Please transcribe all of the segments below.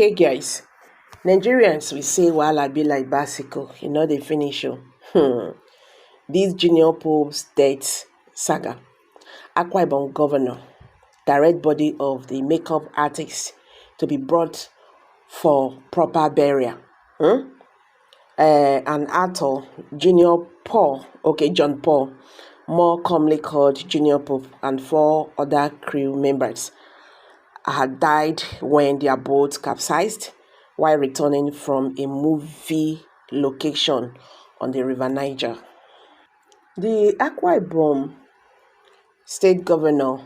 Okay, guys, Nigerians we say wahala be like bicycle, dey finish o. This junior pope's death saga. Akwa Ibom governor direct body of the makeup artist to be brought for proper burial. An actor, John Paul, more commonly called Junior Pope, and 4 other crew members had died when their boat capsized while returning from a movie location on the River Niger. The Akwa Ibom state governor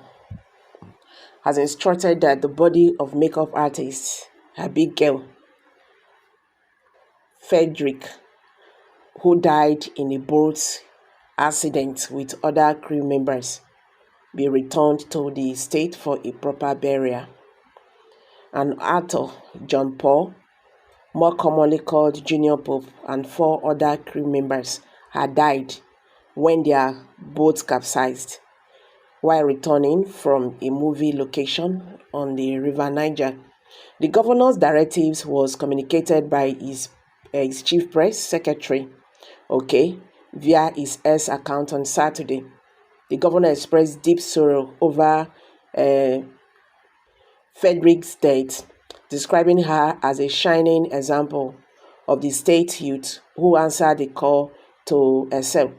has instructed that the body of makeup artist Abigail Frederick, who died in a boat accident with other crew members, be returned to the state for a proper burial. And actor John Paul, more commonly called Junior Pope, and 4 other crew members had died when their boat capsized while returning from a movie location on the River Niger. The governor's directives was communicated by his chief press secretary, via his X account on Saturday. The governor expressed deep sorrow over Frederick's death, describing her as a shining example of the state youth who answered the call to excel.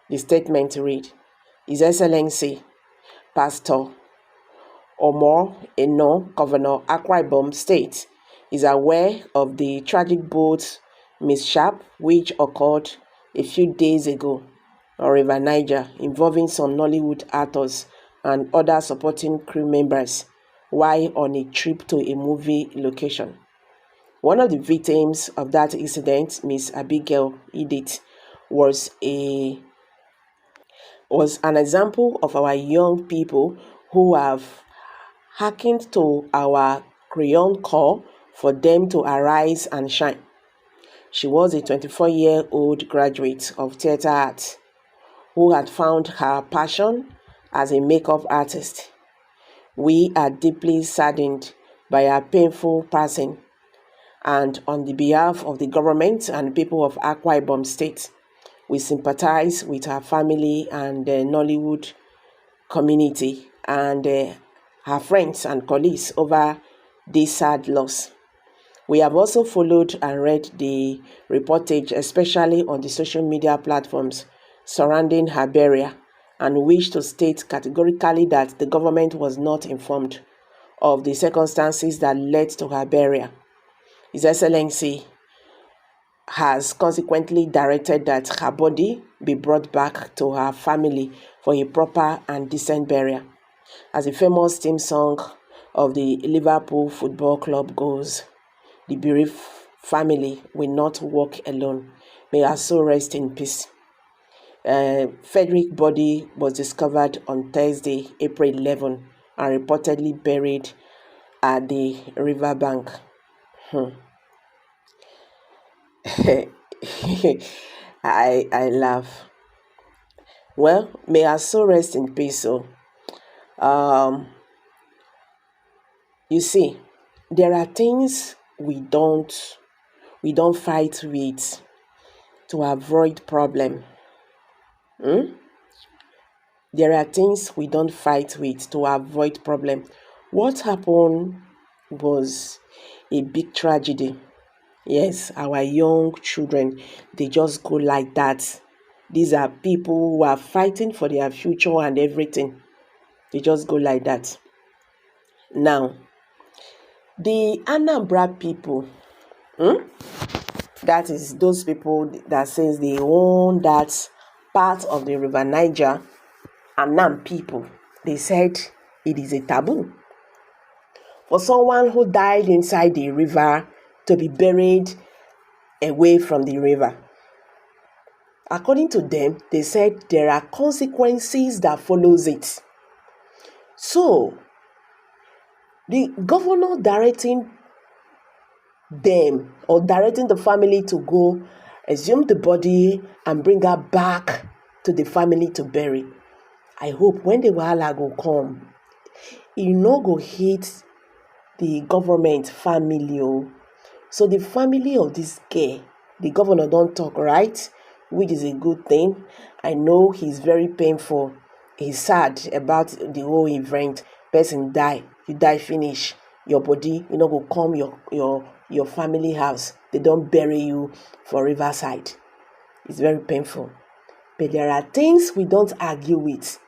The statement read, His Excellency, Pastor Omor Eno, Governor Akwa Ibom State, is aware of the tragic boat mishap which occurred a few days ago on River Niger, involving some Nollywood actors and other supporting crew members while on a trip to a movie location. One of the victims of that incident, Miss Abigail Edith, was an example of our young people who have hearkened to our crayon call for them to arise and shine. She was a 24-year-old graduate of theatre art who had found her passion as a makeup artist. We are deeply saddened by her painful passing, and on the behalf of the government and people of Akwa Ibom State, we sympathize with her family and the Nollywood community and her friends and colleagues over this sad loss. We have also followed and read the reportage, especially on the social media platforms surrounding her burial, and wish to state categorically that the government was not informed of the circumstances that led to her burial. His Excellency has consequently directed that her body be brought back to her family for a proper and decent burial. As the famous theme song of the Liverpool Football Club goes, the bereaved family will not walk alone. May her soul rest in peace. Frederick's body was discovered on Thursday, April 11, and reportedly buried at the riverbank. I laugh. Well, may her soul rest in peace. You see, there are things we don't fight with to avoid problem. There are things we don't fight with to avoid problem. What happened was a big tragedy. Yes, our young children, they just go like that. These are people who are fighting for their future and everything. They just go like that. Now, the Anambra people, that is those people that says they own that part of the River Niger, Anam people, they said it is a taboo for someone who died inside the river to be buried away from the river. According to them, they said there are consequences that follows it. So, the governor directing them or directing the family to go exhume the body and bring her back to the family to bury. I hope when the wahala go come, e no go hit the government family. So the family of this girl, the governor don't talk, right? Which is a good thing. I know he's very painful. He's sad about the whole event. Person die, you die finish. Your body, go come your family house. They don't bury you for riverside. It's very painful. But there are things we don't argue with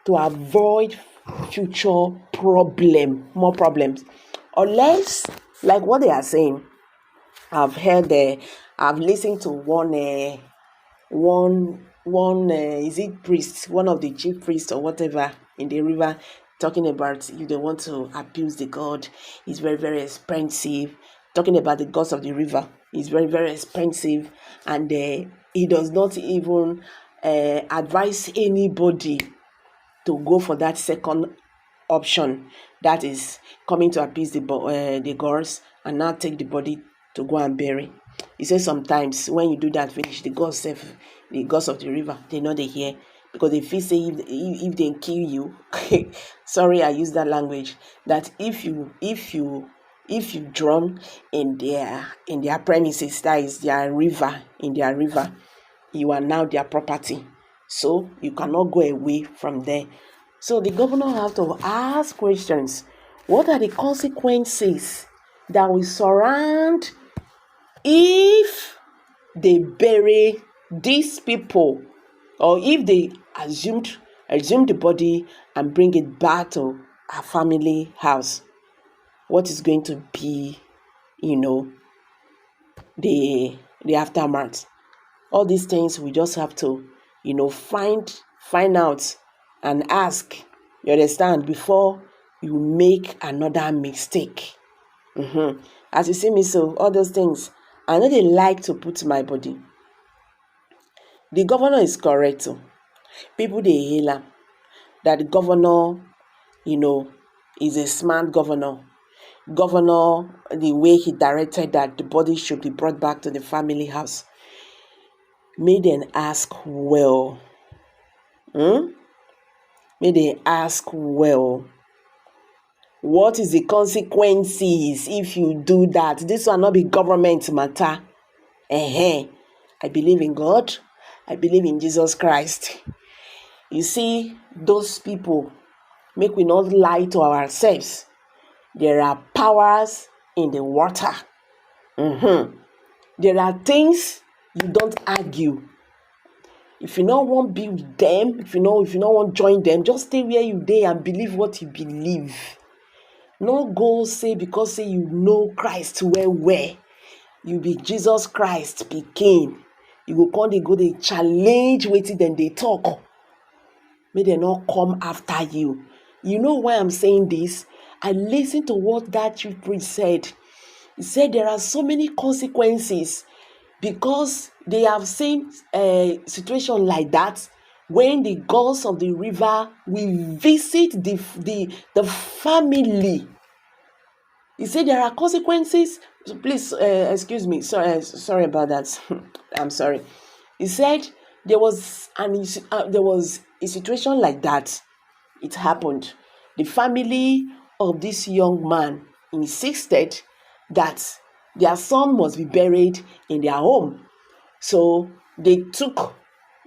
to avoid future more problems. Unless, like what they are saying, I've listened to one is it priest, one of the chief priests or whatever in the river, talking about if they want to abuse the god, it's very, very expensive. Talking about the gods of the river, it's very, very expensive, and he does not even advise anybody to go for that second option, that is coming to appease the gods and now take the body to go and bury. He says sometimes when you do that finish, the gods of the river, they know they hear, because they feel say if they kill you sorry I use that language, that if you drown in their premises, that is their river, you are now their property, so you cannot go away from there. So the governor has to ask questions. What are the consequences that will surround if they bury these people, or if they assume the body and bring it back to a family house? What is going to be, the aftermath? All these things we just have to, find out and ask, you understand, before you make another mistake. As you see me, so all those things, I know they like to put my body. The governor is correct. People they hail him that the governor, is a smart governor. The way he directed that the body should be brought back to the family house, made them ask well. May they ask well. What is the consequences if you do that? This will not be government matter. I believe in God. I believe in Jesus Christ. You see, those people, make we not lie to ourselves. There are powers in the water. There are things you don't argue. If you don't want to be with them, if you don't want to join them, just stay where you dey and believe what you believe. No go say because say you know Christ well, you be Jesus Christ pikin, you go come they challenge wetin dem dey talk. May they not come after you. You know why I'm saying this? I listened to what that chief priest said. He said there are so many consequences because they have seen a situation like that when the gods of the river will visit the family. He said there are consequences. So please excuse me. Sorry about that. I'm sorry. He said there was a situation like that. It happened. The family of this young man insisted that their son must be buried in their home. So they took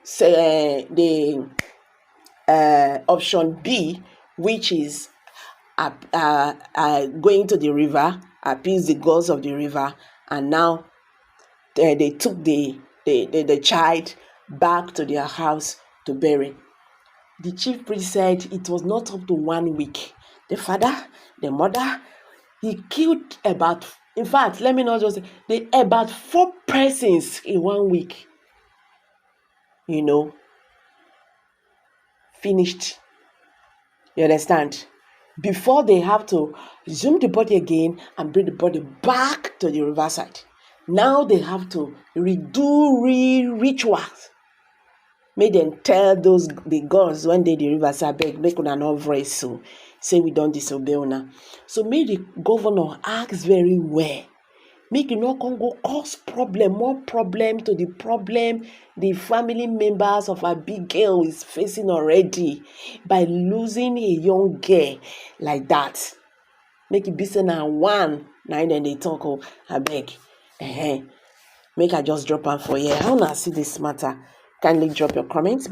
the option B, which is going to the river, appease the gods of the river, and now they took the child back to their house to bury. The chief priest said it was not up to 1 week. The father, the mother, he killed about, in fact, let me not just say, about 4 persons in 1 week. Finished. You understand? Before they have to resume the body again and bring the body back to the riverside. Now they have to redo rituals. Make them tell the gods when they the riverside beg, make una not voice so say we don't disobey una. So make the governor ask very well. Make you not come go cause more problem to the problem the family members of a big girl is facing already by losing a young girl like that. make it be say na one na im dem dey talk o, abeg. Make I just drop am for here. How una see this matter? Kindly drop your comments